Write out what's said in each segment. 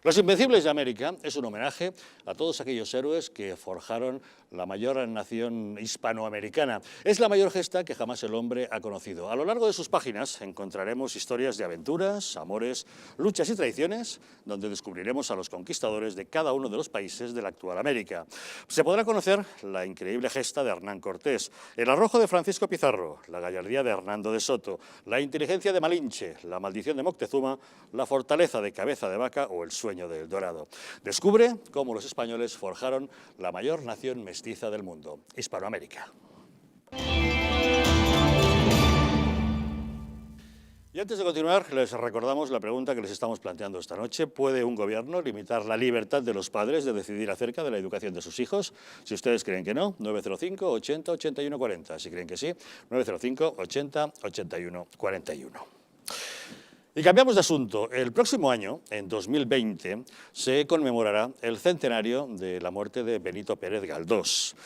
Los Invencibles de América es un homenaje a todos aquellos héroes que forjaron la mayor nación hispanoamericana. Es la mayor gesta que jamás el hombre ha conocido. A lo largo de sus páginas encontraremos historias de aventuras, amores, luchas y traiciones, donde descubriremos a los conquistadores de cada uno de los países de la actual América. Se podrá conocer la increíble gesta de Hernán Cortés, el arrojo de Francisco Pizarro, la gallardía de Hernando de Soto, la inteligencia de Malinche, la maldición de Moctezuma, la fortaleza de Cabeza de Vaca o el sueño del Dorado. Descubre cómo los españoles forjaron la mayor nación mestiza del mundo, Hispanoamérica. Y antes de continuar, les recordamos la pregunta que les estamos planteando esta noche. ¿Puede un gobierno limitar la libertad de los padres de decidir acerca de la educación de sus hijos? Si ustedes creen que no, 905 80 81 40. Si creen que sí, 905 80 81 41. Y cambiamos de asunto. El próximo año, en 2020, se conmemorará el centenario de la muerte de Benito Pérez Galdós.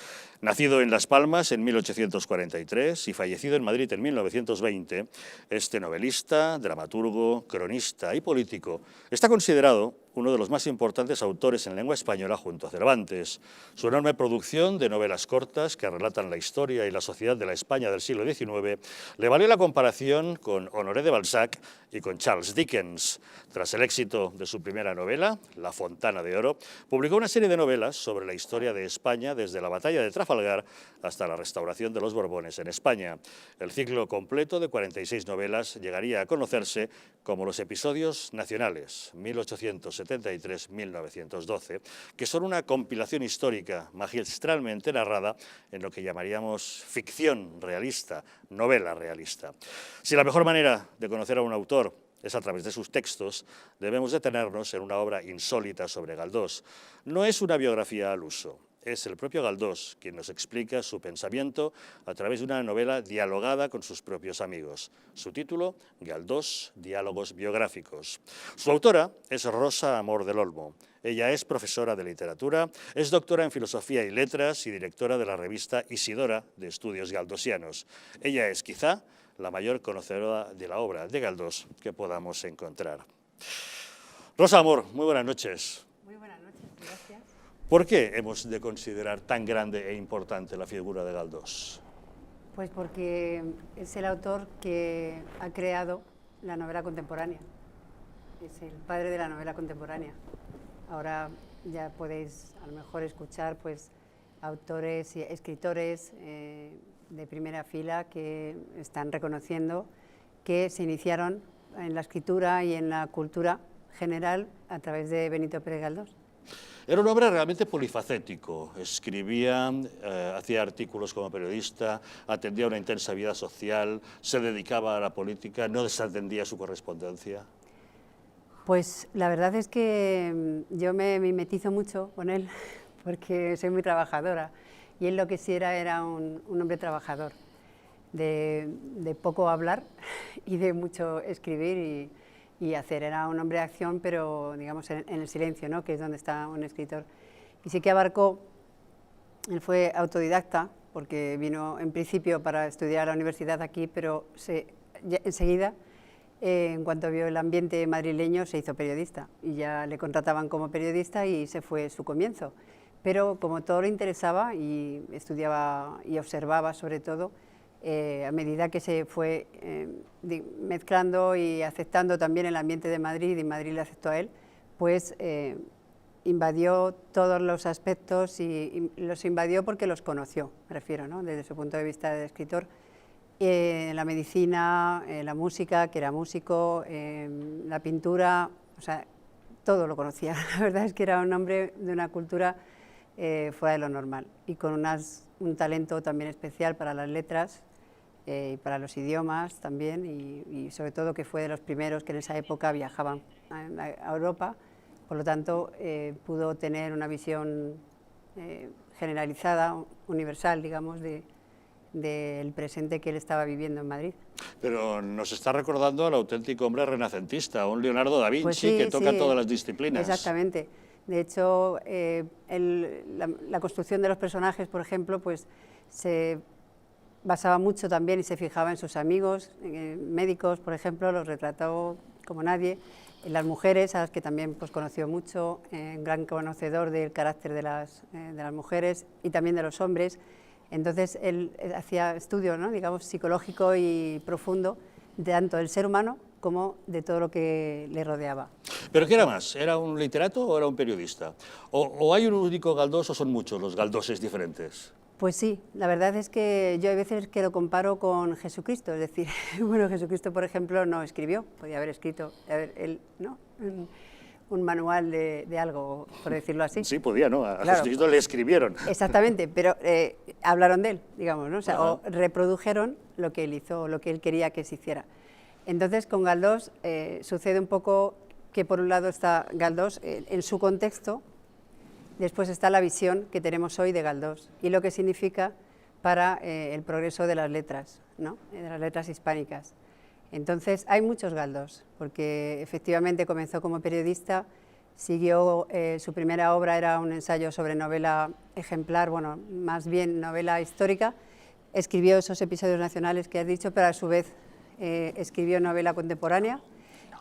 Nacido en Las Palmas en 1843 y fallecido en Madrid en 1920, este novelista, dramaturgo, cronista y político está considerado uno de los más importantes autores en lengua española junto a Cervantes. Su enorme producción de novelas cortas que relatan la historia y la sociedad de la España del siglo XIX le valió la comparación con Honoré de Balzac y con Charles Dickens. Tras el éxito de su primera novela, La Fontana de Oro, publicó una serie de novelas sobre la historia de España desde la batalla de Trafalgar hasta la restauración de los Borbones en España. El ciclo completo de 46 novelas llegaría a conocerse como los episodios nacionales, 1873-1912, que son una compilación histórica magistralmente narrada en lo que llamaríamos ficción realista, novela realista. Si la mejor manera de conocer a un autor es a través de sus textos, debemos detenernos en una obra insólita sobre Galdós. No es una biografía al uso. Es el propio Galdós quien nos explica su pensamiento a través de una novela dialogada con sus propios amigos. Su título, Galdós, Diálogos biográficos. Su autora es Rosa Amor del Olmo. Ella es profesora de literatura, es doctora en filosofía y letras y directora de la revista Isidora de Estudios Galdosianos. Ella es quizá la mayor conocedora de la obra de Galdós que podamos encontrar. Rosa Amor, muy buenas noches. Muy buenas noches, gracias. ¿Por qué hemos de considerar tan grande e importante la figura de Galdós? Pues porque es el autor que ha creado la novela contemporánea. Es el padre de la novela contemporánea. Ahora ya podéis a lo mejor escuchar pues autores y escritores de primera fila que están reconociendo que se iniciaron en la escritura y en la cultura general a través de Benito Pérez Galdós. Era un hombre realmente polifacético, escribía, hacía artículos como periodista, atendía una intensa vida social, se dedicaba a la política, no desatendía su correspondencia. Pues la verdad es que yo me mimetizo mucho con él porque soy muy trabajadora y él lo que sí era un hombre trabajador, de poco hablar y de mucho escribir y hacer. Era un hombre de acción, pero digamos en el silencio, ¿no? Que es donde está un escritor. Y sí que abarcó, él fue autodidacta, porque vino en principio para estudiar a la universidad aquí, pero enseguida, en cuanto vio el ambiente madrileño, se hizo periodista. Y ya le contrataban como periodista y ese fue su comienzo. Pero como todo le interesaba y estudiaba y observaba sobre todo, a medida que se fue mezclando y aceptando también el ambiente de Madrid, y Madrid le aceptó a él, pues invadió todos los aspectos y los invadió porque los conoció, me refiero, ¿no? Desde su punto de vista de escritor. La medicina, la música, que era músico, la pintura, o sea, todo lo conocía. La verdad es que era un hombre de una cultura fuera de lo normal y con un talento también especial para las letras, y para los idiomas también, y sobre todo que fue de los primeros que en esa época viajaban a Europa, por lo tanto pudo tener una visión generalizada, universal, digamos, del presente que él estaba viviendo en Madrid. Pero nos está recordando al auténtico hombre renacentista, un Leonardo da Vinci, pues sí, que toca sí, todas las disciplinas. Exactamente. De hecho, la construcción de los personajes, por ejemplo, pues se basaba mucho también y se fijaba en sus amigos, médicos, por ejemplo, los retrató como nadie, en las mujeres, a las que también pues, conoció mucho, gran conocedor del carácter de las mujeres y también de los hombres. Entonces él hacía estudio, ¿no? digamos, psicológico y profundo, tanto del ser humano como de todo lo que le rodeaba. ¿Pero qué era más? ¿Era un literato o era un periodista? ¿O hay un único Galdós o son muchos los Galdoses diferentes? Pues sí, la verdad es que yo hay veces que lo comparo con Jesucristo, es decir, bueno, Jesucristo, por ejemplo, no escribió, podía haber escrito, él, ¿no? un manual de algo, por decirlo así. Sí, podía, ¿no? A Claro. Jesucristo le escribieron. Exactamente, pero hablaron de él, digamos, ¿no? O sea, o reprodujeron lo que él hizo, lo que él quería que se hiciera. Entonces, con Galdós sucede un poco que por un lado está Galdós en su contexto, después está la visión que tenemos hoy de Galdós y lo que significa para el progreso de las letras, ¿no? De las letras hispánicas. Entonces, hay muchos Galdós, porque efectivamente comenzó como periodista, siguió, su primera obra era un ensayo sobre novela ejemplar, bueno, más bien novela histórica, escribió esos episodios nacionales que has dicho, pero a su vez escribió novela contemporánea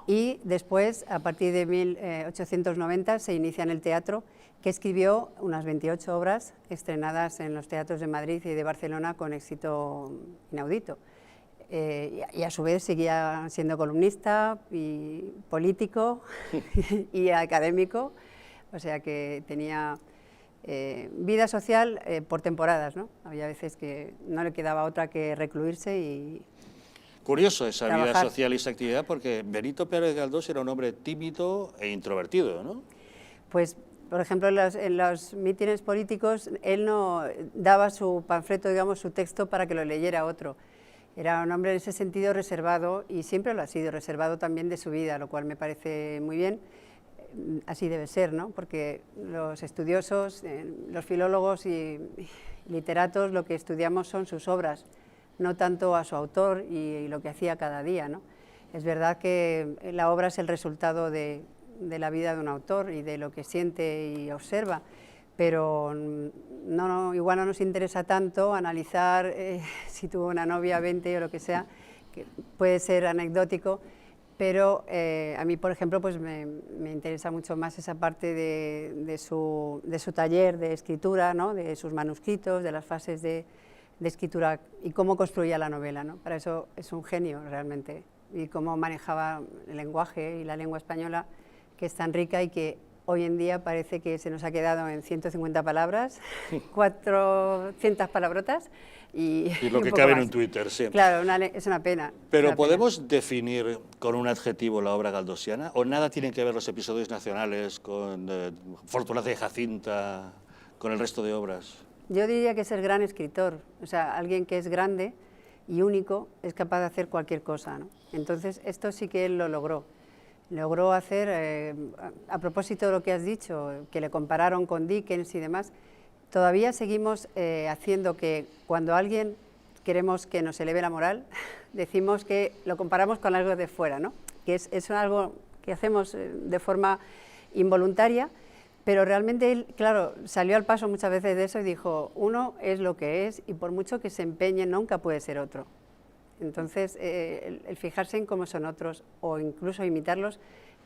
y después, a partir de 1890, se inicia en el teatro, que escribió unas 28 obras estrenadas en los teatros de Madrid y de Barcelona con éxito inaudito. Y a su vez seguía siendo columnista y político y académico, o sea que tenía vida social por temporadas, ¿no? Había veces que no le quedaba otra que recluirse y Curioso esa trabajar. vida social y esa actividad, porque Benito Pérez Galdós era un hombre tímido e introvertido, ¿no? Pues, por ejemplo, en los mítines políticos, él no daba su panfleto, digamos, su texto para que lo leyera otro. Era un hombre en ese sentido reservado y siempre lo ha sido, reservado también de su vida, lo cual me parece muy bien. Así debe ser, ¿no? Porque los estudiosos, los filólogos y literatos, lo que estudiamos son sus obras, no tanto a su autor y lo que hacía cada día, ¿no? Es verdad que la obra es el resultado de la vida de un autor y de lo que siente y observa, pero igual no nos interesa tanto analizar si tuvo una novia 20 o lo que sea, que puede ser anecdótico, pero a mí, por ejemplo, pues me interesa mucho más esa parte de su taller de escritura, ¿no? De sus manuscritos, de las fases de escritura y cómo construía la novela, ¿no? Para eso es un genio realmente, y cómo manejaba el lenguaje y la lengua española, que es tan rica y que hoy en día parece que se nos ha quedado en 150 palabras, 400 palabrotas y lo que cabe en un Twitter, sí. Claro, es una pena. Pero ¿podemos definir con un adjetivo la obra galdosiana? ¿O nada tienen que ver los episodios nacionales con Fortunata y Jacinta, con el resto de obras? Yo diría que es el gran escritor, o sea, alguien que es grande y único, es capaz de hacer cualquier cosa, ¿no? Entonces, esto sí que él lo logró. Logró hacer, a propósito de lo que has dicho, que le compararon con Dickens y demás, todavía seguimos haciendo que cuando alguien queremos que nos eleve la moral, decimos que lo comparamos con algo de fuera, ¿no? Que es algo que hacemos de forma involuntaria, pero realmente él, claro, salió al paso muchas veces de eso y dijo, uno es lo que es y por mucho que se empeñe nunca puede ser otro. Entonces, el fijarse en cómo son otros o incluso imitarlos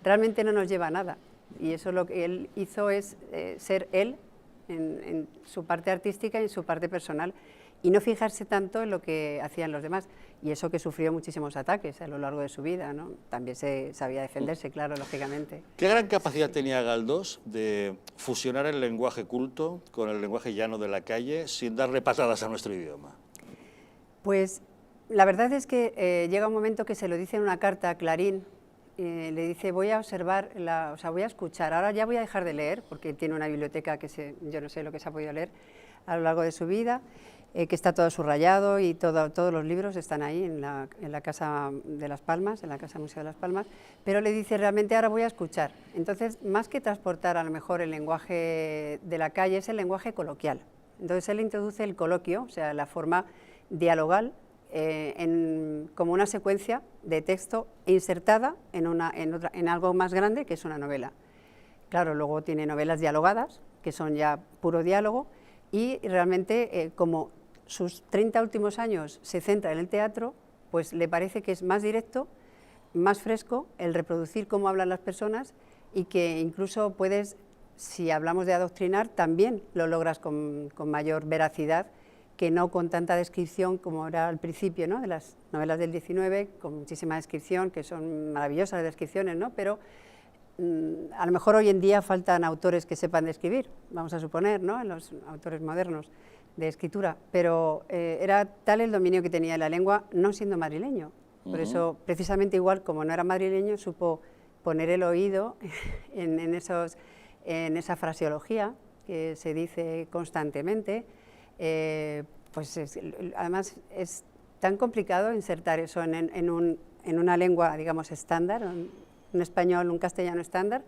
realmente no nos lleva a nada. Y eso lo que él hizo es ser él en su parte artística y en su parte personal y no fijarse tanto en lo que hacían los demás. Y eso que sufrió muchísimos ataques a lo largo de su vida, ¿no? También se sabía defenderse, claro, lógicamente. ¿Qué gran capacidad tenía Galdós de fusionar el lenguaje culto con el lenguaje llano de la calle sin darle patadas a nuestro idioma? Pues la verdad es que llega un momento que se lo dice en una carta a Clarín, le dice voy a observar, o sea, voy a escuchar, ahora ya voy a dejar de leer, porque tiene una biblioteca que yo no sé lo que se ha podido leer a lo largo de su vida, que está todo subrayado y todos los libros están ahí en la Casa de Las Palmas, en la Casa Museo de Las Palmas, pero le dice realmente ahora voy a escuchar. Entonces, más que transportar a lo mejor el lenguaje de la calle, es el lenguaje coloquial. Entonces, él introduce el coloquio, o sea, la forma dialogal, como una secuencia de texto insertada en algo más grande, que es una novela. Claro, luego tiene novelas dialogadas, que son ya puro diálogo, y realmente como sus 30 últimos años se centra en el teatro, pues le parece que es más directo, más fresco el reproducir cómo hablan las personas y que incluso puedes, si hablamos de adoctrinar, también lo logras con mayor veracidad que no con tanta descripción como era al principio, ¿no?, de las novelas del 19, con muchísima descripción, que son maravillosas las descripciones, ¿no?, pero a lo mejor hoy en día faltan autores que sepan describir, vamos a suponer, ¿no?, en los autores modernos de escritura, pero era tal el dominio que tenía de la lengua, no siendo madrileño. Por eso, precisamente igual, como no era madrileño, supo poner el oído en esa fraseología que se dice constantemente. Además es tan complicado insertar eso en una lengua, digamos, estándar, un español, un castellano estándar,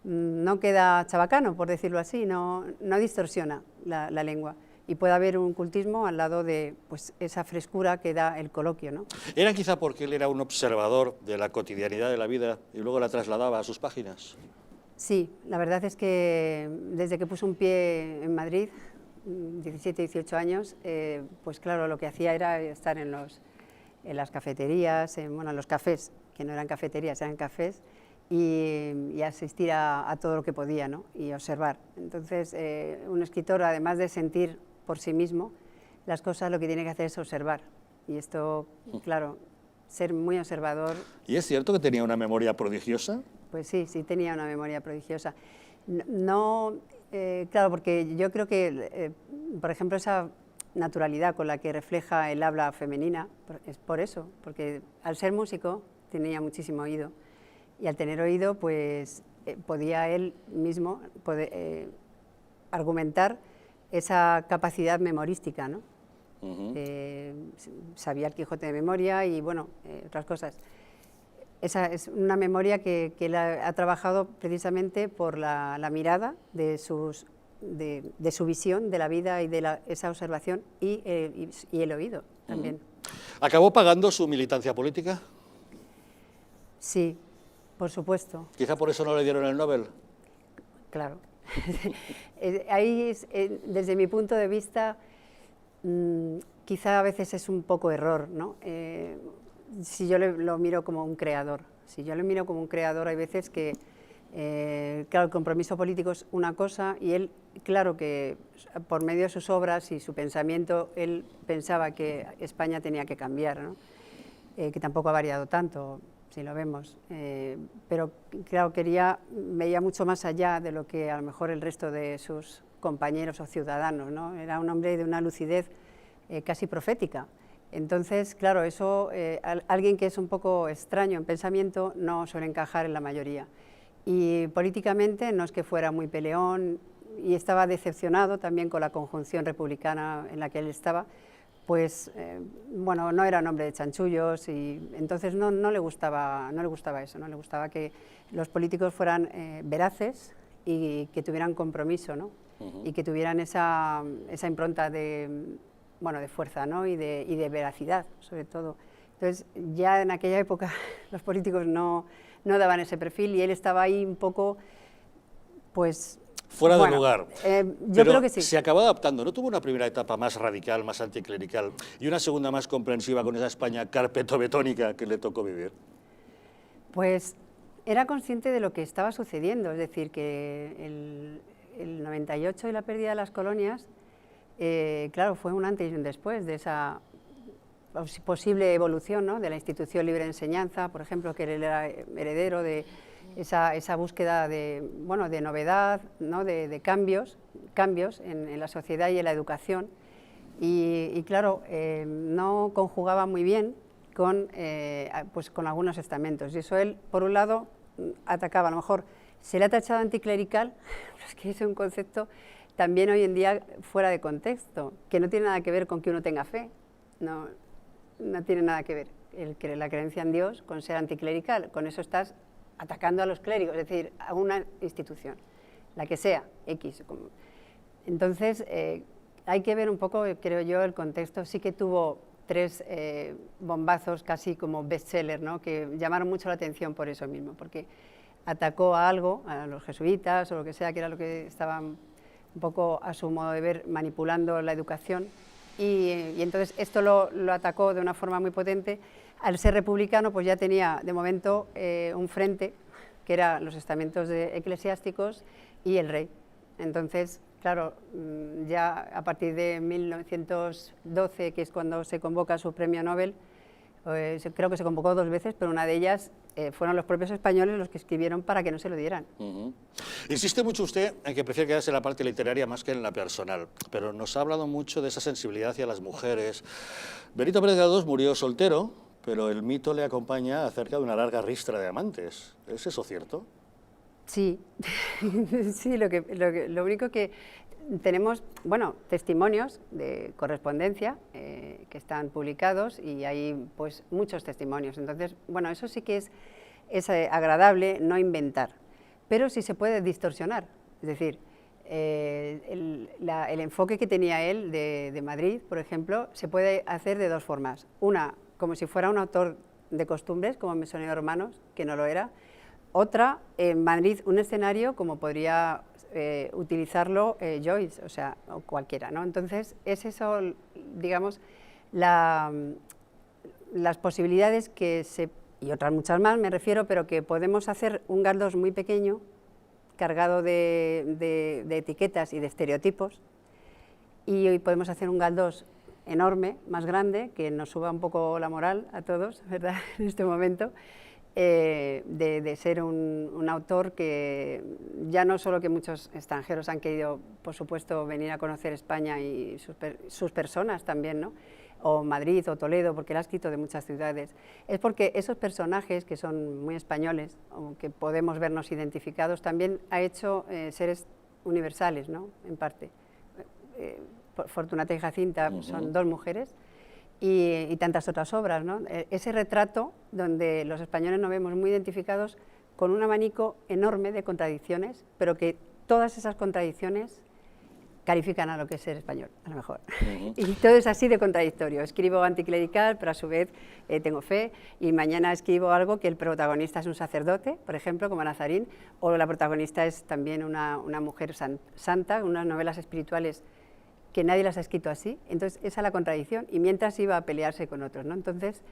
no queda chabacano, por decirlo así, no distorsiona la lengua. Y puede haber un cultismo al lado de pues, esa frescura que da el coloquio, ¿no? ¿Era quizá porque él era un observador de la cotidianidad de la vida y luego la trasladaba a sus páginas? Sí, la verdad es que desde que puso un pie en Madrid, 17, 18 años, pues claro, lo que hacía era estar en las cafeterías, en los cafés, que no eran cafeterías, eran cafés, y asistir a todo lo que podía, ¿no?, y observar. Entonces, un escritor, además de sentir por sí mismo las cosas, lo que tiene que hacer es observar. Y esto, claro, ser muy observador. ¿Y es cierto que tenía una memoria prodigiosa? Pues sí, sí tenía una memoria prodigiosa. Claro, porque yo creo que, por ejemplo, esa naturalidad con la que refleja el habla femenina, es por eso, porque al ser músico tenía muchísimo oído, y al tener oído, pues podía él mismo argumentar esa capacidad memorística, ¿no? Sabía el Quijote de memoria y, bueno, otras cosas. Esa es una memoria que él ha trabajado precisamente por la mirada de su visión de la vida y de esa observación y el oído también. ¿Acabó pagando su militancia política? Sí, por supuesto. ¿Quizá por eso no le dieron el Nobel? Claro. Ahí, desde mi punto de vista, quizá a veces es un poco error, ¿no? Si yo lo miro como un creador. Si yo lo miro como un creador, hay veces que, claro, el compromiso político es una cosa y él, claro que por medio de sus obras y su pensamiento, él pensaba que España tenía que cambiar, ¿no? Que tampoco ha variado tanto, si lo vemos, pero claro, veía mucho más allá de lo que a lo mejor el resto de sus compañeros o ciudadanos, ¿no? Era un hombre de una lucidez casi profética. Entonces, claro, eso, alguien que es un poco extraño en pensamiento no suele encajar en la mayoría. Y políticamente no es que fuera muy peleón y estaba decepcionado también con la conjunción republicana en la que él estaba, pues, bueno, no era un hombre de chanchullos y entonces no le gustaba eso, no le gustaba que los políticos fueran veraces y que tuvieran compromiso, ¿no? Y que tuvieran esa impronta de fuerza, ¿no? y de veracidad, sobre todo. Entonces, ya en aquella época los políticos no daban ese perfil y él estaba ahí un poco, pues... Fuera de lugar. Yo creo que sí. Se acabó adaptando, ¿no? Tuvo una primera etapa más radical, más anticlerical, y una segunda más comprensiva con esa España carpetobetónica que le tocó vivir. Pues era consciente de lo que estaba sucediendo, es decir, que el 98 y la pérdida de las colonias, claro, fue un antes y un después de esa posible evolución, ¿no?, de la institución libre de enseñanza, por ejemplo, que él era heredero de esa búsqueda de novedad, ¿no?, de cambios en la sociedad y en la educación. Y claro, no conjugaba muy bien con algunos estamentos. Y eso él, por un lado, atacaba. A lo mejor se le ha tachado anticlerical, pero es que es un concepto también hoy en día fuera de contexto, que no tiene nada que ver con que uno tenga fe. No tiene nada que ver la creencia en Dios con ser anticlerical. Con eso estás atacando a los clérigos, es decir, a una institución, la que sea, X. Entonces, hay que ver un poco, creo yo, el contexto. Sí que tuvo 3 bombazos casi como bestseller, ¿no?, que llamaron mucho la atención por eso mismo, porque atacó a algo, a los jesuitas o lo que sea, que era lo que estaban un poco, a su modo de ver, manipulando la educación, y entonces esto lo atacó de una forma muy potente. Al ser republicano, pues ya tenía de momento un frente, que eran los estamentos eclesiásticos y el rey. Entonces, claro, ya a partir de 1912, que es cuando se convoca su premio Nobel, creo que se convocó 2 veces, pero una de ellas fueron los propios españoles los que escribieron para que no se lo dieran. Insiste mucho usted en que prefiere quedarse en la parte literaria más que en la personal, pero nos ha hablado mucho de esa sensibilidad hacia las mujeres. Benito Pérez Galdós murió soltero, pero el mito le acompaña acerca de una larga ristra de amantes. ¿Es eso cierto? Sí, sí, lo único que tenemos, bueno, testimonios de correspondencia que están publicados y hay pues muchos testimonios. Entonces, bueno, eso sí que es agradable no inventar, pero sí se puede distorsionar. Es decir, el enfoque que tenía él de Madrid, por ejemplo, se puede hacer de 2 formas. Una, como si fuera un autor de costumbres, como Mesonero Hermanos, que no lo era. Otra, en Madrid, un escenario como podría utilizarlo Joyce, o sea, o cualquiera, ¿no? Entonces, es eso, digamos, las posibilidades que y otras muchas más, me refiero, pero que podemos hacer un Galdós muy pequeño, cargado de etiquetas y de estereotipos, y hoy podemos hacer un Galdós enorme, más grande, que nos suba un poco la moral a todos, ¿verdad?, en este momento, de ser un autor que ya no solo que muchos extranjeros han querido, por supuesto, venir a conocer España y sus personas también, ¿no?, o Madrid o Toledo, porque él ha escrito de muchas ciudades, es porque esos personajes que son muy españoles, o que podemos vernos identificados, también ha hecho seres universales, ¿no?, en parte. Fortunata y Jacinta son 2 mujeres, y tantas otras obras, ¿no? Ese retrato donde los españoles nos vemos muy identificados con un abanico enorme de contradicciones, pero que todas esas contradicciones califican a lo que es ser español, a lo mejor. Y todo es así de contradictorio. Escribo anticlerical, pero a su vez tengo fe, y mañana escribo algo que el protagonista es un sacerdote, por ejemplo, como Nazarín, o la protagonista es también una mujer santa, unas novelas espirituales que nadie las ha escrito así. Entonces esa es la contradicción, y mientras iba a pelearse con otros, ¿no? Entonces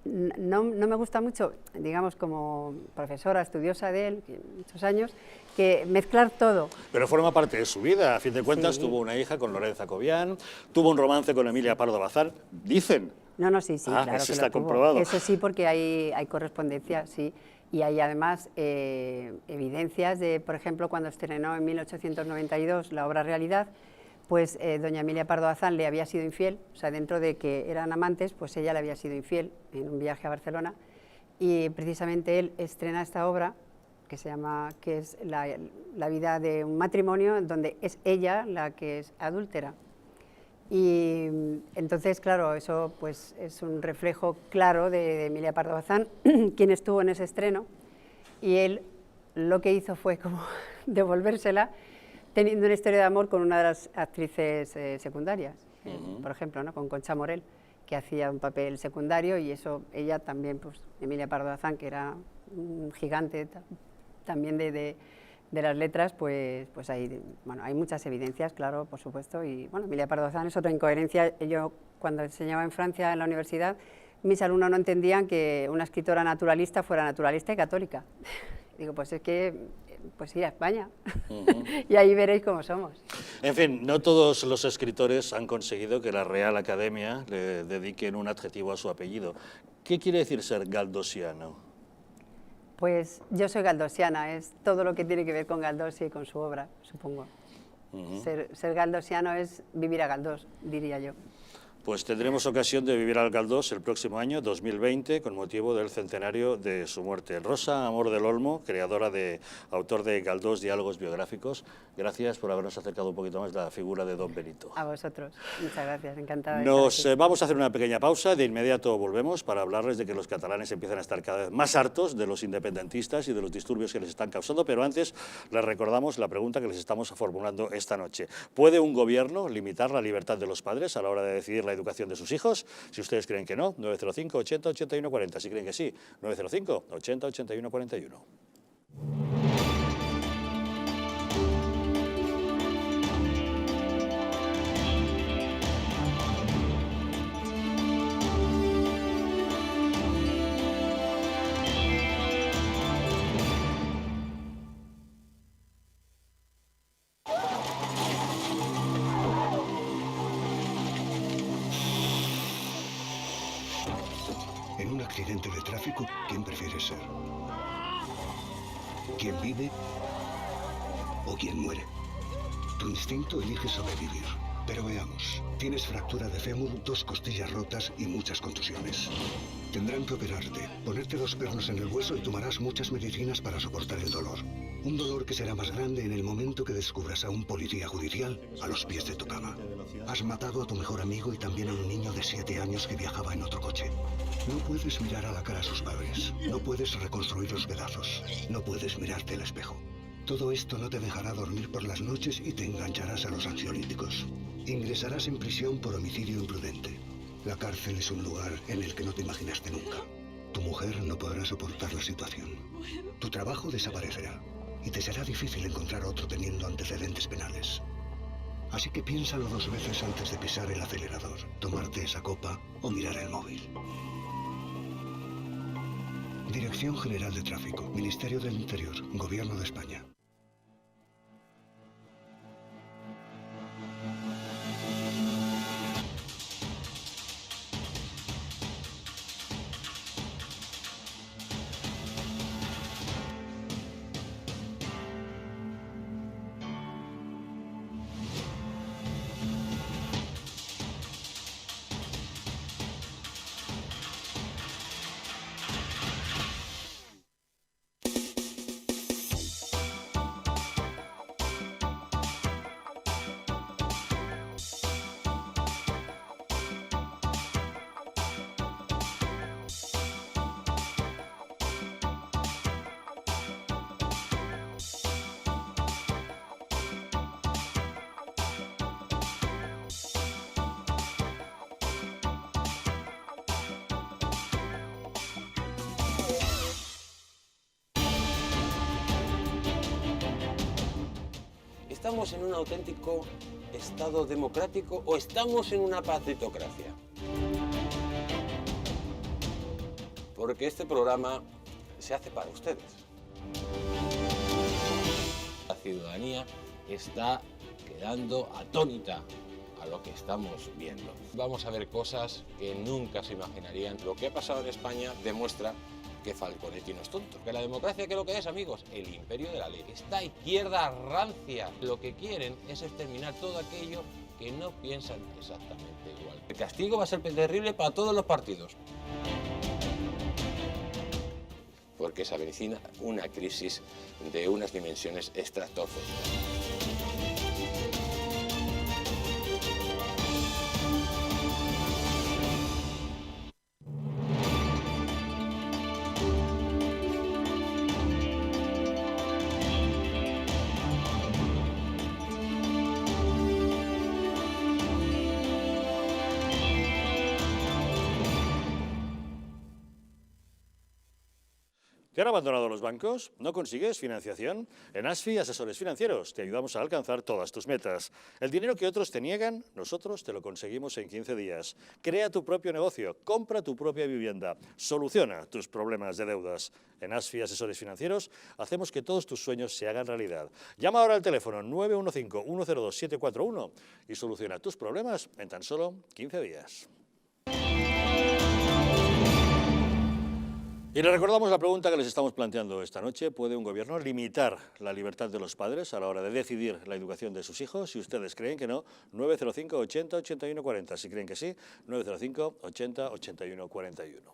no me gusta mucho, digamos, como profesora, estudiosa de él, muchos años, que mezclar todo. Pero forma parte de su vida, a fin de cuentas tuvo una hija con Lorenza Cobian, tuvo un romance con Emilia Pardo Bazán, dicen. No, sí, claro eso que está lo tuvo. comprobado. Eso sí, porque hay correspondencia, sí, y hay además evidencias de, por ejemplo, cuando estrenó en 1892 la obra Realidad, pues doña Emilia Pardo Bazán le había sido infiel, o sea, dentro de que eran amantes, pues ella le había sido infiel en un viaje a Barcelona, y precisamente él estrena esta obra, que es la vida de un matrimonio, donde es ella la que es adúltera. Y entonces, claro, eso pues es un reflejo claro de Emilia Pardo Bazán, quien estuvo en ese estreno, y él lo que hizo fue como devolvérsela, teniendo una historia de amor con una de las actrices secundarias, por ejemplo, ¿no?, con Concha Morel, que hacía un papel secundario, y eso ella también, pues Emilia Pardo Bazán, que era un gigante también de las letras, pues hay muchas evidencias, claro, por supuesto, y bueno, Emilia Pardo Bazán es otra incoherencia. Yo, cuando enseñaba en Francia en la universidad, mis alumnos no entendían que una escritora naturalista fuera naturalista y católica. Digo, pues es que pues ir a España, y ahí veréis cómo somos. En fin, no todos los escritores han conseguido que la Real Academia le dediquen un adjetivo a su apellido. ¿Qué quiere decir ser galdosiano? Pues yo soy galdosiana, es todo lo que tiene que ver con Galdós y con su obra, supongo. Ser galdosiano es vivir a Galdós, diría yo. Pues tendremos ocasión de vivir al Galdós el próximo año, 2020, con motivo del centenario de su muerte. Rosa Amor del Olmo, autor de Galdós, diálogos biográficos, gracias por habernos acercado un poquito más la figura de don Benito. A vosotros, muchas gracias, encantada de Nos vamos a hacer una pequeña pausa, de inmediato volvemos para hablarles de que los catalanes empiezan a estar cada vez más hartos de los independentistas y de los disturbios que les están causando, pero antes les recordamos la pregunta que les estamos formulando esta noche. ¿Puede un gobierno limitar la libertad de los padres a la hora de decidir la educación de sus hijos? Si ustedes creen que no, 905 80 81 40. Si creen que sí, 905 80 81 41. accidente de tráfico, ¿quién prefieres ser? ¿Quién vive o quién muere? Tu instinto elige sobrevivir. Pero veamos, tienes fractura de fémur, 2 costillas rotas y muchas contusiones. Tendrán que operarte, ponerte 2 pernos en el hueso y tomarás muchas medicinas para soportar el dolor. Un dolor que será más grande en el momento que descubras a un policía judicial a los pies de tu cama. Has matado a tu mejor amigo y también a un niño de 7 años que viajaba en otro coche. No puedes mirar a la cara a sus padres. No puedes reconstruir los pedazos. No puedes mirarte al espejo. Todo esto no te dejará dormir por las noches y te engancharás a los ansiolíticos. Ingresarás en prisión por homicidio imprudente. La cárcel es un lugar en el que no te imaginaste nunca. Tu mujer no podrá soportar la situación. Tu trabajo desaparecerá y te será difícil encontrar otro teniendo antecedentes penales. Así que piénsalo 2 veces antes de pisar el acelerador, tomarte esa copa o mirar el móvil. Dirección General de Tráfico, Ministerio del Interior, Gobierno de España. ¿Estamos en un auténtico Estado democrático o estamos en una partitocracia? Porque este programa se hace para ustedes. La ciudadanía está quedando atónita a lo que estamos viendo. Vamos a ver cosas que nunca se imaginarían. Lo que ha pasado en España demuestra que Falconetti no es tonto. Que la democracia, ¿qué es lo que es, amigos? El imperio de la ley. Esta izquierda rancia lo que quieren es exterminar todo aquello que no piensan exactamente igual. El castigo va a ser terrible para todos los partidos. Porque se avecina una crisis de unas dimensiones estratosféricas. ¿Te han abandonado los bancos? ¿No consigues financiación? En ASFI Asesores Financieros te ayudamos a alcanzar todas tus metas. El dinero que otros te niegan, nosotros te lo conseguimos en 15 días. Crea tu propio negocio, compra tu propia vivienda, soluciona tus problemas de deudas. En ASFI Asesores Financieros hacemos que todos tus sueños se hagan realidad. Llama ahora al teléfono 915-102-741 y soluciona tus problemas en tan solo 15 días. Y le recordamos la pregunta que les estamos planteando esta noche. ¿Puede un gobierno limitar la libertad de los padres a la hora de decidir la educación de sus hijos? Si ustedes creen que no, 905 80 81 40. Si creen que sí, 905 80 81 41.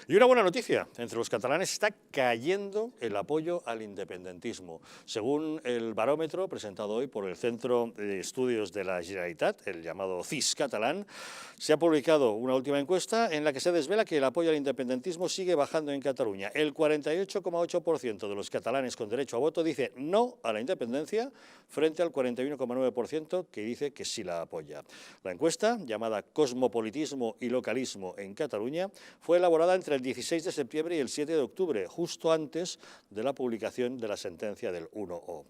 Y una buena noticia, entre los catalanes está cayendo el apoyo al independentismo. Según el barómetro presentado hoy por el Centro de Estudios de la Generalitat, el llamado CIS catalán, se ha publicado una última encuesta en la que se desvela que el apoyo al independentismo sigue bajando en Cataluña. El 48,8% de los catalanes con derecho a voto dice no a la independencia, frente al 41,9% que dice que sí la apoya. La encuesta, llamada Cosmopolitismo y Localismo en Cataluña, fue elaborada entre el 16 de septiembre y el 7 de octubre, justo antes de la publicación de la sentencia del 1O.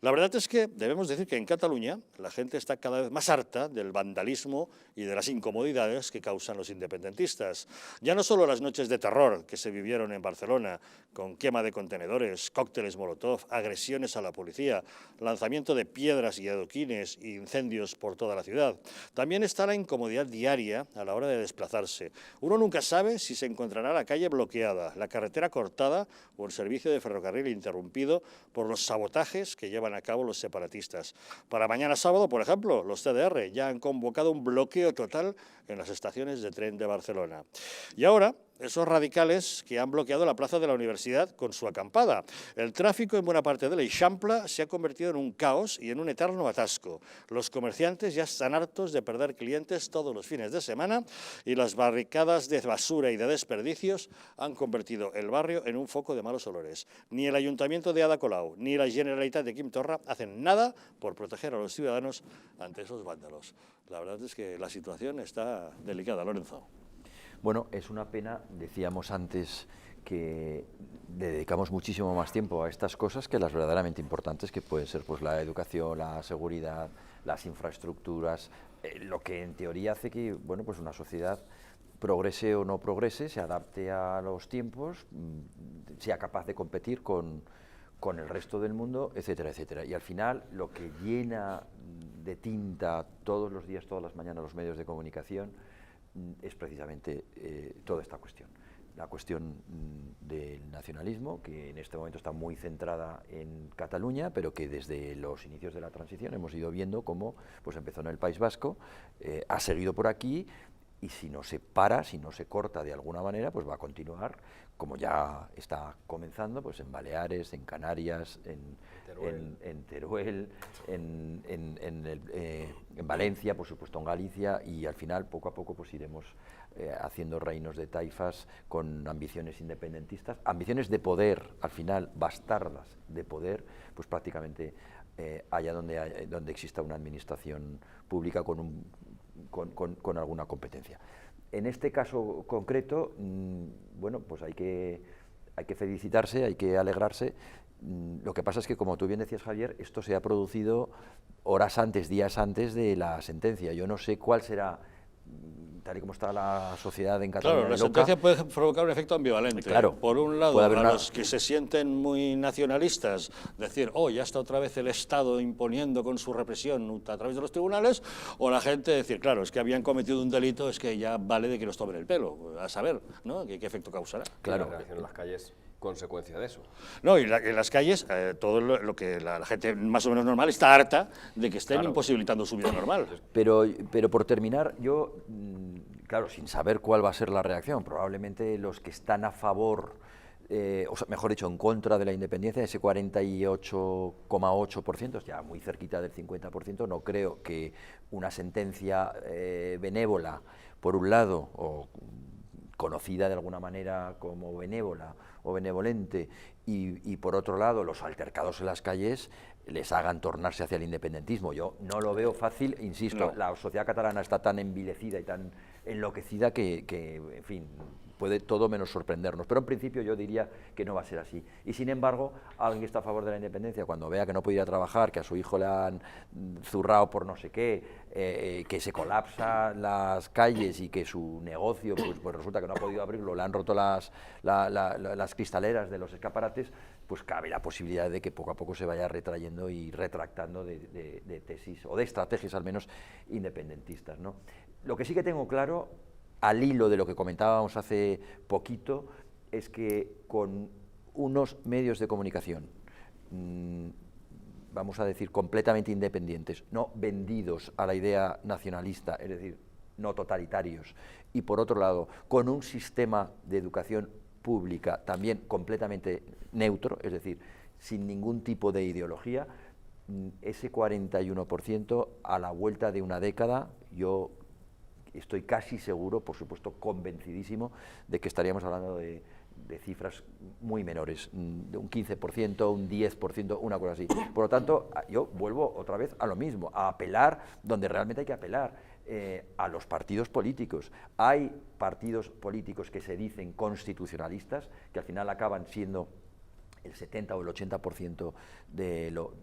La verdad es que debemos decir que en Cataluña la gente está cada vez más harta del vandalismo y de las incomodidades que causan los independentistas. Ya no solo las noches de terror que se vivieron en Barcelona, con quema de contenedores, cócteles molotov, agresiones a la policía, lanzamiento de piedras y adoquines e incendios por toda la ciudad. También está la incomodidad diaria a la hora de desplazarse. Uno nunca sabe si se encontrará tendrá la calle bloqueada, la carretera cortada o el servicio de ferrocarril interrumpido por los sabotajes que llevan a cabo los separatistas. Para mañana sábado, por ejemplo, los CDR ya han convocado un bloqueo total en las estaciones de tren de Barcelona. Y ahora, esos radicales que han bloqueado la plaza de la Universidad con su acampada. El tráfico en buena parte de l'Eixample se ha convertido en un caos y en un eterno atasco. Los comerciantes ya están hartos de perder clientes todos los fines de semana y las barricadas de basura y de desperdicios han convertido el barrio en un foco de malos olores. Ni el Ayuntamiento de Ada Colau ni la Generalitat de Quim Torra hacen nada por proteger a los ciudadanos ante esos vándalos. La verdad es que la situación está delicada, Lorenzo. Bueno, es una pena, decíamos antes, que le dedicamos muchísimo más tiempo a estas cosas que las verdaderamente importantes, que pueden ser pues la educación, la seguridad, las infraestructuras, lo que en teoría hace que, bueno, pues una sociedad progrese o no progrese, se adapte a los tiempos, sea capaz de competir con el resto del mundo, etcétera, etcétera. Y al final lo que llena de tinta todos los días, todas las mañanas los medios de comunicación es precisamente toda esta cuestión. La cuestión del nacionalismo, que en este momento está muy centrada en Cataluña, pero que desde los inicios de la transición hemos ido viendo cómo pues empezó en el País Vasco, ha seguido por aquí, y si no se para, si no se corta de alguna manera, pues va a continuar, como ya está comenzando, pues en Baleares, en Canarias, en Teruel, en Valencia, por supuesto en Galicia, y al final, poco a poco, pues iremos haciendo reinos de taifas con ambiciones independentistas, ambiciones de poder, al final, bastardas de poder, pues prácticamente allá donde exista una administración pública con alguna competencia. En este caso concreto, bueno, pues hay que felicitarse, hay que alegrarse. Lo que pasa es que, como tú bien decías, Javier, esto se ha producido horas antes, días antes de la sentencia. Yo no sé cuál será, tal y como está la sociedad en Cataluña. Claro, la sentencia puede provocar un efecto ambivalente. Claro, por un lado, a los que se sienten muy nacionalistas, decir, oh, ya está otra vez el Estado imponiendo con su represión a través de los tribunales, o la gente decir, claro, es que habían cometido un delito, es que ya vale de que nos tomen el pelo, a saber, ¿no?, qué efecto causará. Claro, la reacción en las calles, consecuencia de eso. No, y en las calles, todo lo que la gente más o menos normal está harta de que estén imposibilitando su vida normal. Pero por terminar, yo, claro, sin saber cuál va a ser la reacción, probablemente los que están a favor, o sea, mejor dicho, en contra de la independencia, ese 48,8%, ya muy cerquita del 50%, no creo que una sentencia benévola, por un lado, o conocida de alguna manera como benévola o benevolente, y por otro lado los altercados en las calles les hagan tornarse hacia el independentismo. Yo no lo veo fácil, insisto, no. La sociedad catalana está tan envilecida y tan enloquecida que en fin, puede todo menos sorprendernos, pero en principio yo diría que no va a ser así. Y sin embargo, alguien que está a favor de la independencia, cuando vea que no puede ir a trabajar, que a su hijo le han zurrado por no sé qué, que se colapsan las calles y que su negocio pues resulta que no ha podido abrirlo, le han roto las cristaleras de los escaparates, pues cabe la posibilidad de que poco a poco se vaya retrayendo y retractando de tesis, o de estrategias al menos independentistas, ¿no? Lo que sí que tengo claro, al hilo de lo que comentábamos hace poquito, es que con unos medios de comunicación, vamos a decir, completamente independientes, no vendidos a la idea nacionalista, es decir, no totalitarios, y por otro lado, con un sistema de educación pública también completamente neutro, es decir, sin ningún tipo de ideología, ese 41% a la vuelta de una década, yo estoy casi seguro, por supuesto convencidísimo, de que estaríamos hablando de cifras muy menores, de un 15%, un 10%, una cosa así. Por lo tanto, yo vuelvo otra vez a lo mismo, a apelar donde realmente hay que apelar, a los partidos políticos. Hay partidos políticos que se dicen constitucionalistas, que al final acaban siendo el 70 o el 80%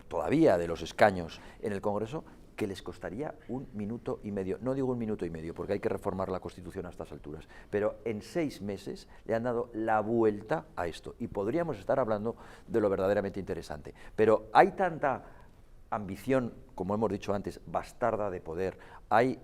todavía de los escaños en el Congreso, que les costaría 1 minuto y medio, no digo 1 minuto y medio, porque hay que reformar la Constitución a estas alturas, pero en 6 meses le han dado la vuelta a esto, y podríamos estar hablando de lo verdaderamente interesante. Pero hay tanta ambición, como hemos dicho antes, bastarda de poder, hay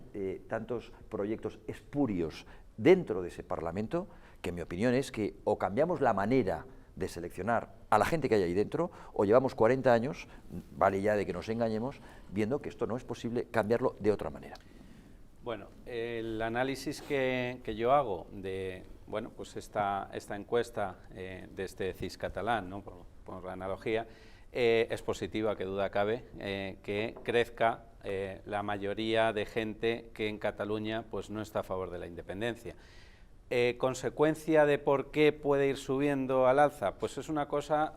tantos proyectos espurios dentro de ese Parlamento, que mi opinión es que o cambiamos la manera de seleccionar a la gente que hay ahí dentro, o llevamos 40 años, vale ya de que nos engañemos, viendo que esto no es posible cambiarlo de otra manera. Bueno, el análisis que yo hago de pues esta encuesta de este CIS catalán, ¿no? por la analogía, es positiva, que duda cabe, que crezca la mayoría de gente que en Cataluña pues, no está a favor de la independencia. ¿Consecuencia de por qué puede ir subiendo al alza? Pues es una cosa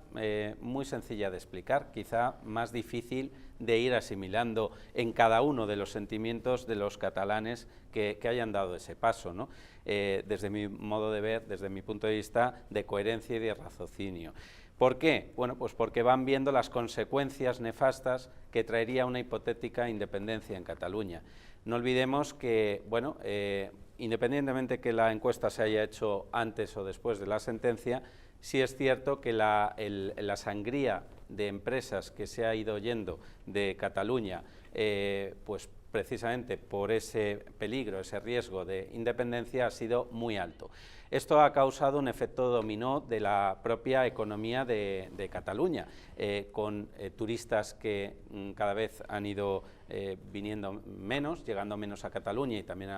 muy sencilla de explicar, quizá más difícil de ir asimilando en cada uno de los sentimientos de los catalanes que hayan dado ese paso, ¿no? Desde mi modo de ver, desde mi punto de vista, de coherencia y de raciocinio. ¿Por qué? Bueno, pues porque van viendo las consecuencias nefastas que traería una hipotética independencia en Cataluña. No olvidemos que, independientemente que la encuesta se haya hecho antes o después de la sentencia, sí es cierto que la sangría de empresas que se ha ido yendo de Cataluña, pues precisamente por ese peligro, ese riesgo de independencia, ha sido muy alto. Esto ha causado un efecto dominó de la propia economía de Cataluña, con turistas que cada vez han ido viniendo menos, llegando menos a Cataluña y también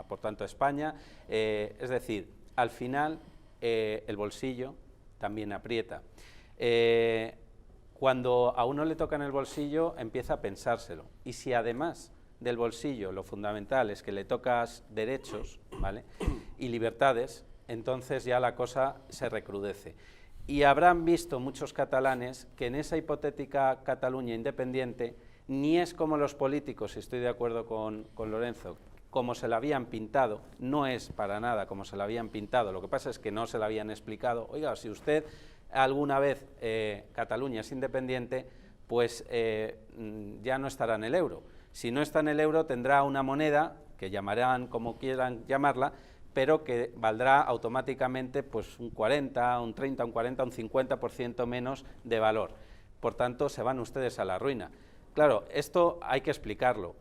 por tanto a España. Es decir, al final el bolsillo también aprieta. Cuando a uno le toca en el bolsillo, empieza a pensárselo. Y si además del bolsillo lo fundamental es que le tocas derechos, ¿vale?, y libertades, entonces ya la cosa se recrudece. Y habrán visto muchos catalanes que en esa hipotética Cataluña independiente ni es como los políticos, y estoy de acuerdo con Lorenzo, como se la habían pintado, no es para nada como se la habían pintado, lo que pasa es que no se la habían explicado. Oiga, si usted alguna vez Cataluña es independiente, pues ya no estará en el euro. Si no está en el euro, tendrá una moneda, que llamarán como quieran llamarla, pero que valdrá automáticamente pues, un 40, un 30, un 40, un 50% menos de valor. Por tanto, se van ustedes a la ruina. Claro, esto hay que explicarlo.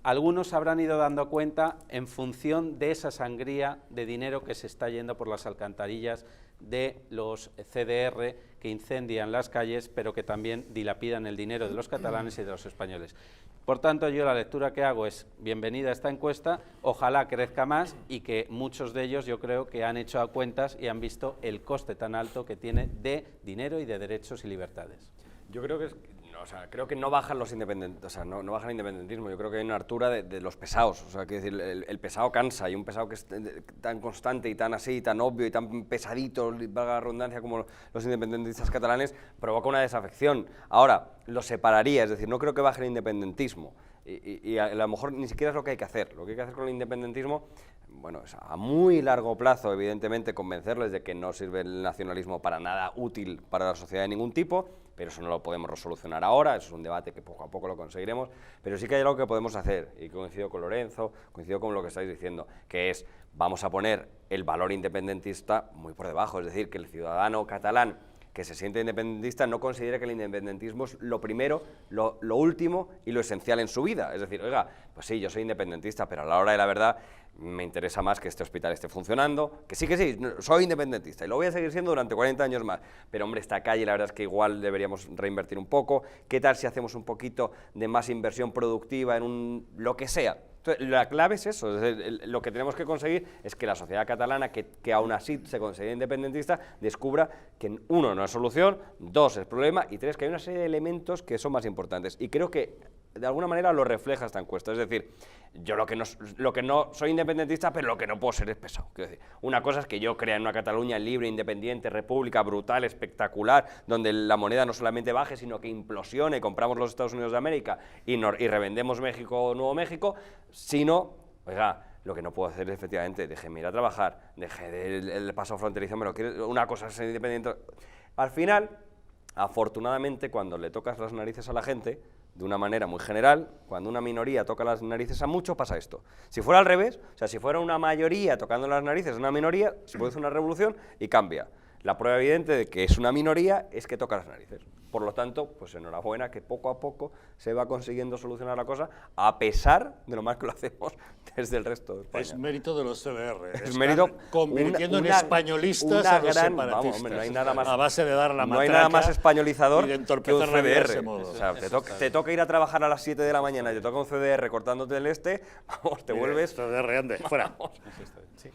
Algunos habrán ido dando cuenta en función de esa sangría de dinero que se está yendo por las alcantarillas de los CDR que incendian las calles, pero que también dilapidan el dinero de los catalanes y de los españoles. Por tanto, yo la lectura que hago es bienvenida a esta encuesta, ojalá crezca más y que muchos de ellos yo creo que han hecho cuentas y han visto el coste tan alto que tiene de dinero y de derechos y libertades. Yo creo que creo que no bajan los independentistas, no baja el independentismo. Yo creo que hay una hartura de los pesados. O sea, quiero decir, el pesado cansa, y un pesado que es tan constante y tan así, tan obvio y tan pesadito, valga la redundancia, como los independentistas catalanes, provoca una desafección. Ahora, lo separaría, es decir, no creo que baje el independentismo. Y a lo mejor ni siquiera es lo que hay que hacer. Lo que hay que hacer con el independentismo, bueno, es a muy largo plazo, evidentemente, convencerles de que no sirve el nacionalismo para nada útil para la sociedad de ningún tipo, pero eso no lo podemos resolucionar ahora, eso es un debate que poco a poco lo conseguiremos, pero sí que hay algo que podemos hacer, y coincido con Lorenzo, coincido con lo que estáis diciendo, que es, vamos a poner el valor independentista muy por debajo, es decir, que el ciudadano catalán que se siente independentista no considere que el independentismo es lo primero, lo último y lo esencial en su vida. Es decir, oiga, pues sí, yo soy independentista, pero a la hora de la verdad me interesa más que este hospital esté funcionando, que sí, soy independentista y lo voy a seguir siendo durante 40 años más, pero hombre, esta calle la verdad es que igual deberíamos reinvertir un poco. ¿Qué tal si hacemos un poquito de más inversión productiva en lo que sea? Entonces, la clave es eso, lo que tenemos que conseguir es que la sociedad catalana, que aún así se considera independentista, descubra que, uno, no es solución, dos, es problema, y tres, que hay una serie de elementos que son más importantes. Y creo que de alguna manera lo refleja esta encuesta. Es decir, yo lo que no soy independentista, pero lo que no puedo ser es pesado. Quiero decir, una cosa es que yo crea en una Cataluña libre, independiente, república, brutal, espectacular, donde la moneda no solamente baje, sino que implosione, compramos los Estados Unidos de América y revendemos México, Nuevo México, sino, oiga, lo que no puedo hacer es, efectivamente, déjeme ir a trabajar, deje el paso fronterizo, una cosa es ser independiente. Al final, afortunadamente, cuando le tocas las narices a la gente, de una manera muy general, cuando una minoría toca las narices a mucho, pasa esto. Si fuera al revés, o sea, si fuera una mayoría tocando las narices a una minoría, se produce una revolución y cambia. La prueba evidente de que es una minoría es que toca las narices. Por lo tanto, pues enhorabuena que poco a poco se va consiguiendo solucionar la cosa, a pesar de lo mal que lo hacemos desde el resto de España. Es mérito de los CDR. Es mérito convirtiendo en españolistas a los separatistas. Vamos, hombre, no hay nada más, a base de dar la no hay nada más españolizador y de que un entorpecer la vida de ese CDR. modo. O sea, te toca ir a trabajar a las 7 de la mañana y te toca un CDR cortándote el vamos, te vuelves... CDR, ande, fuera. Sí,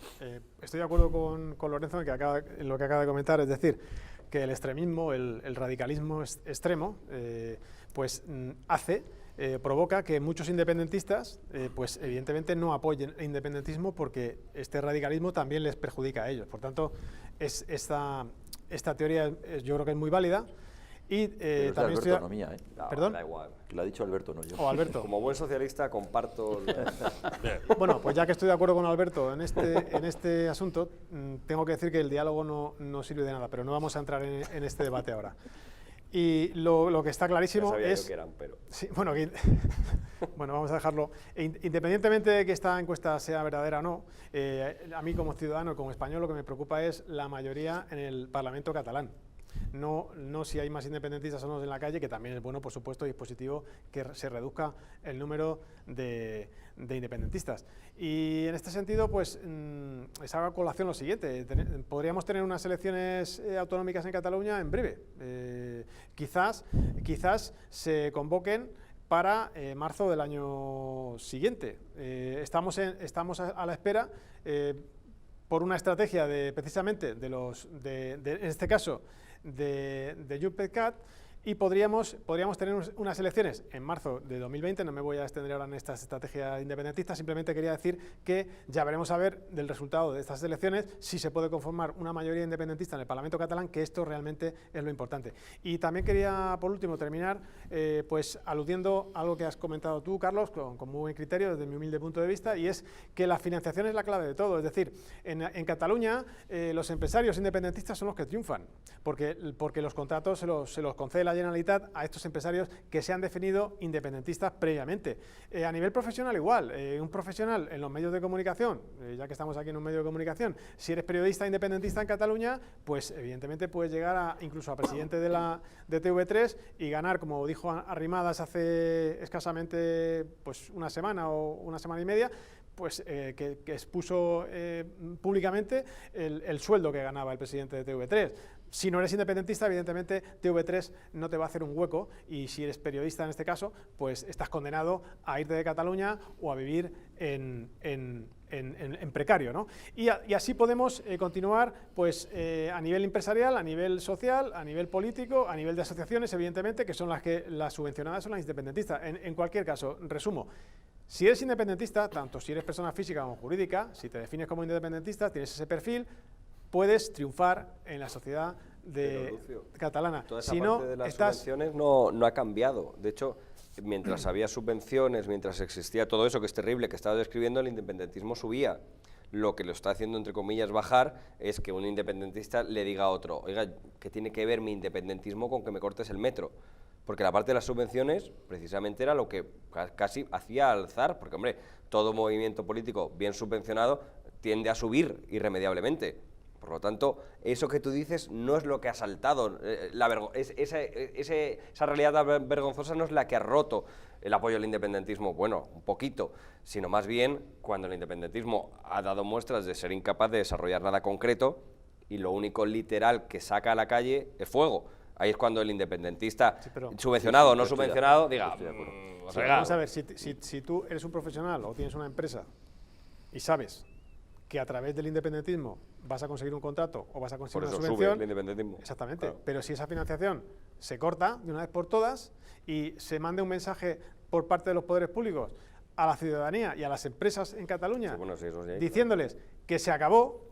estoy de acuerdo con Lorenzo en lo que acaba de comentar, es decir, que el extremismo, el radicalismo extremo, pues provoca que muchos independentistas, pues evidentemente no apoyen el independentismo porque este radicalismo también les perjudica a ellos. Por tanto, esta teoría yo creo que es muy válida. Y Pero también es de Alberto, no mía, ¿eh? ¿Perdón? Da igual. Que lo ha dicho Alberto, no yo. O Alberto. Como buen socialista comparto... Bueno, pues ya que estoy de acuerdo con Alberto en este asunto, tengo que decir que el diálogo no sirve de nada, pero no vamos a entrar en este debate ahora. Y lo que está clarísimo Ya sabía es... yo que eran, pero... Sí, bueno, bueno, vamos a dejarlo. Independientemente de que esta encuesta sea verdadera o no, a mí como ciudadano, como español, lo que me preocupa es la mayoría en el Parlamento catalán. No si hay más independentistas o no en la calle, que también es bueno, por supuesto, y es positivo que se reduzca el número de independentistas. Y en este sentido, pues, esa colación lo siguiente. Podríamos tener unas elecciones autonómicas en Cataluña en breve. Quizás se convoquen para marzo del año siguiente. Estamos a la espera por una estrategia precisamente en este caso, de JxCat, y podríamos tener unas elecciones en marzo de 2020. No me voy a extender ahora en esta estrategia independentista, simplemente quería decir que ya veremos a ver del resultado de estas elecciones si se puede conformar una mayoría independentista en el Parlamento catalán, que esto realmente es lo importante. Y también quería, por último, terminar pues aludiendo a algo que has comentado tú, Carlos, con muy buen criterio desde mi humilde punto de vista, y es que la financiación es la clave de todo. Es decir, en Cataluña los empresarios independentistas son los que triunfan, porque los contratos se los concede la Generalitat a estos empresarios que se han definido independentistas previamente. A nivel profesional igual, un profesional en los medios de comunicación, ya que estamos aquí en un medio de comunicación, si eres periodista independentista en Cataluña, pues evidentemente puedes llegar incluso a presidente de TV3 y ganar, como dijo Arrimadas hace escasamente pues una semana o una semana y media, pues que expuso públicamente el sueldo que ganaba el presidente de TV3. Si no eres independentista, evidentemente TV3 no te va a hacer un hueco, y si eres periodista en este caso, pues estás condenado a irte de Cataluña o a vivir en precario, ¿no? Y así podemos continuar pues, a nivel empresarial, a nivel social, a nivel político, a nivel de asociaciones, evidentemente, que son las subvencionadas son las independentistas. En cualquier caso, resumo. Si eres independentista, tanto si eres persona física como jurídica, si te defines como independentista, tienes ese perfil, puedes triunfar en la sociedad catalana. Toda esa si parte no, de las subvenciones no ha cambiado. De hecho, mientras había subvenciones, mientras existía todo eso que es terrible que estaba describiendo, el independentismo subía. Lo que lo está haciendo, entre comillas, bajar, es que un independentista le diga a otro: oiga, ¿qué tiene que ver mi independentismo con que me cortes el metro? Porque la parte de las subvenciones precisamente era lo que casi hacía alzar, porque, hombre, todo movimiento político bien subvencionado tiende a subir irremediablemente. Por lo tanto, eso que tú dices no es lo que ha saltado, esa realidad vergonzosa no es la que ha roto el apoyo al independentismo, bueno, un poquito, sino más bien cuando el independentismo ha dado muestras de ser incapaz de desarrollar nada concreto y lo único literal que saca a la calle es fuego. Ahí es cuando el independentista, subvencionado o no subvencionado, diga... Vamos a ver, si tú eres un profesional o tienes una empresa y sabes que a través del independentismo vas a conseguir un contrato o vas a conseguir una subvención, sube el independentismo. Exactamente, claro. Pero si esa financiación se corta de una vez por todas y se mande un mensaje por parte de los poderes públicos a la ciudadanía y a las empresas en Cataluña, diciéndoles que se acabó,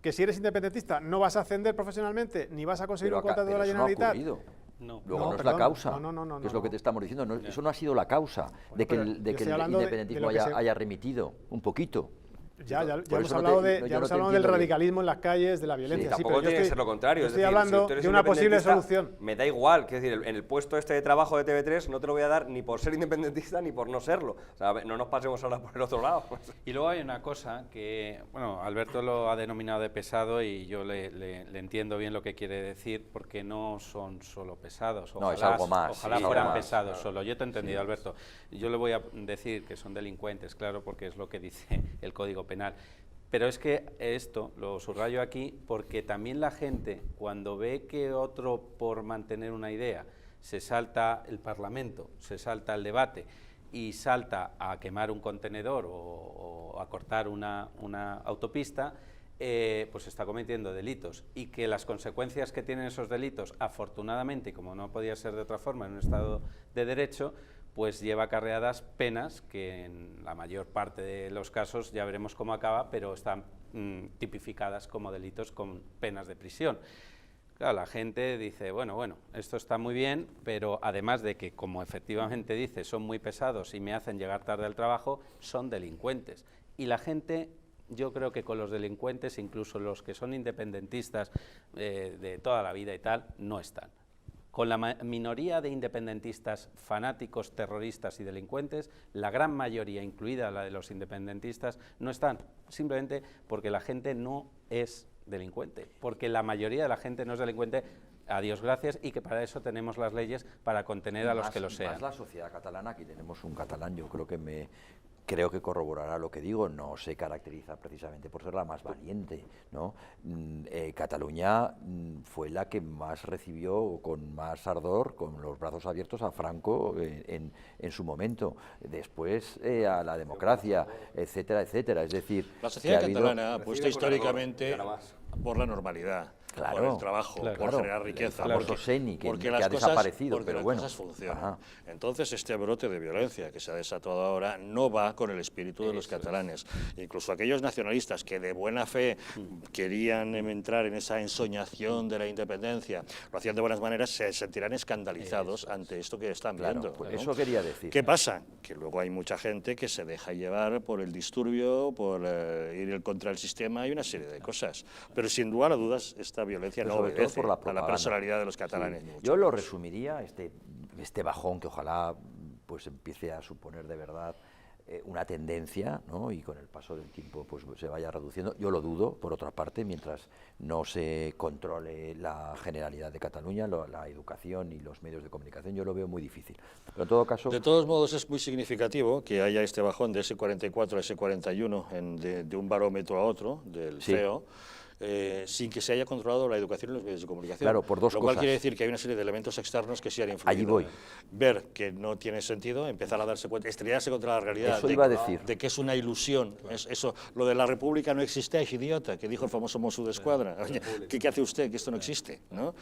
que si eres independentista no vas a ascender profesionalmente ni vas a conseguir un contrato de la Generalitat. Luego no es la causa, que es lo que te estamos diciendo. Eso no ha sido la causa de que el independentismo haya remitido un poquito. Ya Por hemos eso hablado, no te- de, no, ya yo hemos no te hablado del entiendo bien. radicalismo en las calles, de la violencia. Sí, Tampoco pero yo tiene que ser lo contrario. yo es estoy decir, hablando si tú eres de una posible independentista, solución. Me da igual, quiero decir, en el puesto este de trabajo de TV3 no te lo voy a dar ni por ser independentista ni por no serlo. O sea, no nos pasemos ahora por el otro lado. Y luego hay una cosa que, bueno, Alberto lo ha denominado de pesado y yo le entiendo bien lo que quiere decir, porque no son solo pesados. No, es algo más, Ojalá sí, fueran algo más, pesados claro. solo. Yo te he entendido, Alberto. Yo le voy a decir que son delincuentes, claro, porque es lo que dice el Código Penal. Pero es que esto lo subrayo aquí porque también la gente, cuando ve que otro, por mantener una idea, se salta el Parlamento, se salta el debate y salta a quemar un contenedor o a cortar una autopista, pues está cometiendo delitos, y que las consecuencias que tienen esos delitos, afortunadamente, y como no podía ser de otra forma en un Estado de Derecho, pues lleva acarreadas penas que en la mayor parte de los casos ya veremos cómo acaba, pero están tipificadas como delitos con penas de prisión. Claro, la gente dice, bueno, esto está muy bien, pero además de que, como efectivamente dice, son muy pesados y me hacen llegar tarde al trabajo, son delincuentes. Y la gente, yo creo que con los delincuentes, incluso los que son independentistas de toda la vida y tal, no están. Con la minoría de independentistas fanáticos, terroristas y delincuentes, la gran mayoría, incluida la de los independentistas, no están, simplemente porque la gente no es delincuente, porque la mayoría de la gente no es delincuente, a Dios gracias, y que para eso tenemos las leyes para contener a los que lo sean. Más la sociedad catalana, aquí tenemos un catalán, yo creo que corroborará lo que digo, no se caracteriza precisamente por ser la más valiente, ¿no? Cataluña fue la que más recibió con más ardor, con los brazos abiertos a Franco en su momento, después a la democracia, etcétera, etcétera. Es decir, La sociedad que ha habido- catalana apuesta históricamente por la normalidad. Claro, por el trabajo, por generar riqueza, el famoso Seni, que porque ha las cosas, desaparecido, porque pero las bueno. cosas funcionan. Ajá. Entonces, este brote de violencia que se ha desatado ahora no va con el espíritu de los catalanes. Incluso aquellos nacionalistas que de buena fe querían entrar en esa ensoñación de la independencia, lo hacían de buenas maneras, se sentirán escandalizados ante esto que están Claro, viendo. pues ¿no? eso quería decir. ¿Qué pasa? Que luego hay mucha gente que se deja llevar por el disturbio, por ir contra el sistema y una serie de cosas. Pero sin lugar a dudas, esta violencia Pero no sobre todo obedece por la a la propaganda. personalidad de los catalanes. Sí. ni mucho Yo lo menos. resumiría, este bajón que ojalá pues empiece a suponer de verdad una tendencia, ¿no? Y con el paso del tiempo pues se vaya reduciendo. Yo lo dudo, por otra parte, mientras no se controle la generalidad de Cataluña, la educación y los medios de comunicación, yo lo veo muy difícil. Pero en todo caso... De todos modos, es muy significativo que haya este bajón de S44 a S41 de un barómetro a otro, del Sí. CEO, sin que se haya controlado la educación en los medios de comunicación. Claro, por dos Lo cual cosas. quiere decir que hay una serie de elementos externos que sí han influido. Allí voy. Ver que no tiene sentido, empezar a darse cuenta, estrellarse contra la realidad Eso iba a decir. de que es una ilusión. Es eso, lo de la República no existe, es idiota, que dijo el famoso Mossos d'Esquadra. Oye, ¿qué hace usted? Que esto no existe, ¿no?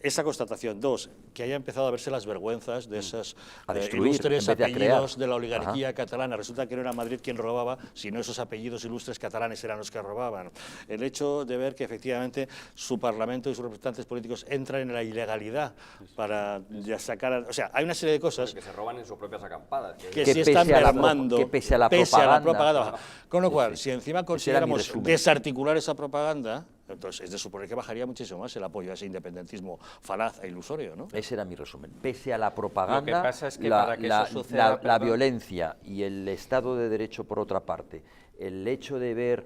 Esa constatación. Dos, que haya empezado a verse las vergüenzas de esos A destruir, ilustres en vez de a apellidos crear. de la oligarquía catalana. Resulta que no era Madrid quien robaba, sino esos apellidos ilustres catalanes eran los que robaban. El hecho de ver que efectivamente su Parlamento y sus representantes políticos entran en la ilegalidad para ya sacar... O sea, hay una serie de cosas Que se roban en sus propias acampadas. que Que sí están pese a la mermando, que pese a la propaganda. baja. Con lo cual, si encima Ese era mi consideramos resumen. desarticular esa propaganda, entonces es de suponer que bajaría muchísimo más el apoyo a ese independentismo falaz e ilusorio, ¿no? Ese era mi resumen. Pese a la propaganda, Lo que pasa es que para que eso suceda, la perdón. violencia y el Estado de Derecho, por otra parte, el hecho de ver,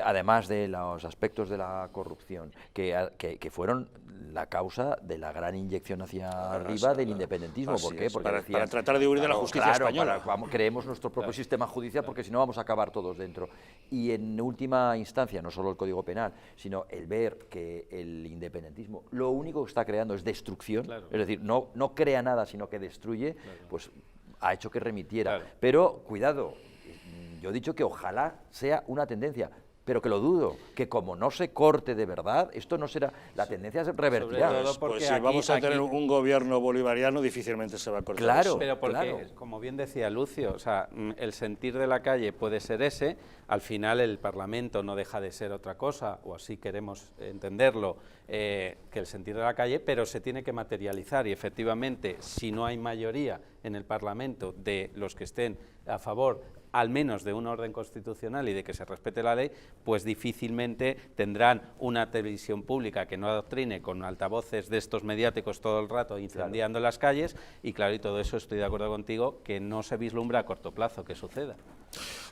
además de los aspectos de la corrupción, que fueron la causa de la gran inyección hacia arriba del independentismo. Así ¿Por qué? es, Porque para decían, tratar de huir de la justicia española. creemos nuestro propio sistema judicial porque si no vamos a acabar todos dentro. Y en última instancia, no solo el Código Penal, sino el ver que el independentismo lo único que está creando es destrucción, Claro. es decir, no crea nada, sino que destruye, pues ha hecho que remitiera. Claro. Pero, cuidado, yo he dicho que ojalá sea una tendencia, pero que lo dudo, que como no se corte de verdad, esto no será, la tendencia se revertirá. Sobre todo Pues porque si aquí- vamos a tener aquí- un gobierno bolivariano, difícilmente se va a cortar Claro. eso. Pero porque, claro. como bien decía Lucio, o sea, el sentir de la calle puede ser ese, al final el Parlamento no deja de ser otra cosa, o así queremos entenderlo, que el sentir de la calle, pero se tiene que materializar y efectivamente, si no hay mayoría en el Parlamento de los que estén a favor al menos de un orden constitucional y de que se respete la ley, pues difícilmente tendrán una televisión pública que no adoctrine con altavoces de estos mediáticos todo el rato incendiando las calles, y claro, y todo eso estoy de acuerdo contigo, que no se vislumbra a corto plazo que suceda.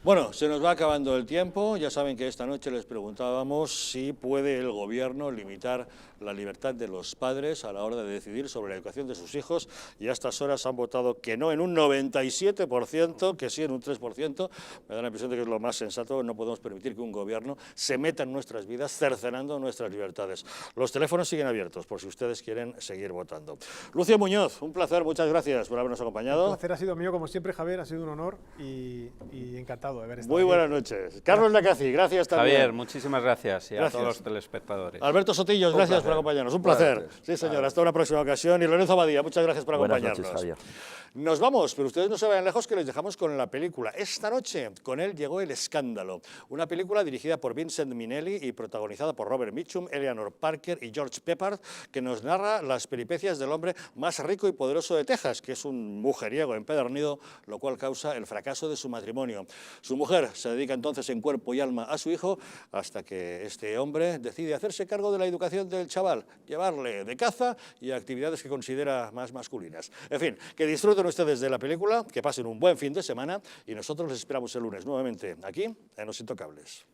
Bueno, se nos va acabando el tiempo. Ya saben que esta noche les preguntábamos si puede el gobierno limitar la libertad de los padres a la hora de decidir sobre la educación de sus hijos, y a estas horas han votado que no en un 97%, que sí en un 3%. Me da la impresión de que es lo más sensato. No podemos permitir que un gobierno se meta en nuestras vidas cercenando nuestras libertades. Los teléfonos siguen abiertos por si ustedes quieren seguir votando. Lucio Muñoz, un placer, muchas gracias por habernos acompañado. El placer ha sido mío, como siempre, Javier, ha sido un honor y encantado de haber estado Muy aquí. buenas noches. Carlos Lacaci, gracias también. Javier, muchísimas gracias, y Gracias. a todos los telespectadores. Alberto Sotillos, gracias por acompañarnos. Un placer. Sí, señor. Hasta una próxima ocasión. Y Lorenzo Abadía, muchas gracias por Buenas acompañarnos. noches, Javier. Nos vamos, pero ustedes no se vayan lejos, que les dejamos con la película. Esta noche, con él llegó El Escándalo, una película dirigida por Vincent Minnelli y protagonizada por Robert Mitchum, Eleanor Parker y George Peppard, que nos narra las peripecias del hombre más rico y poderoso de Texas, que es un mujeriego empedernido, lo cual causa el fracaso de su matrimonio. Su mujer se dedica entonces en cuerpo y alma a su hijo, hasta que este hombre decide hacerse cargo de la educación del chaval, llevarle de caza y a actividades que considera más masculinas. En fin, que disfruten ustedes de la película, que pasen un buen fin de semana, y nosotros les esperamos el lunes nuevamente aquí en Los Intocables.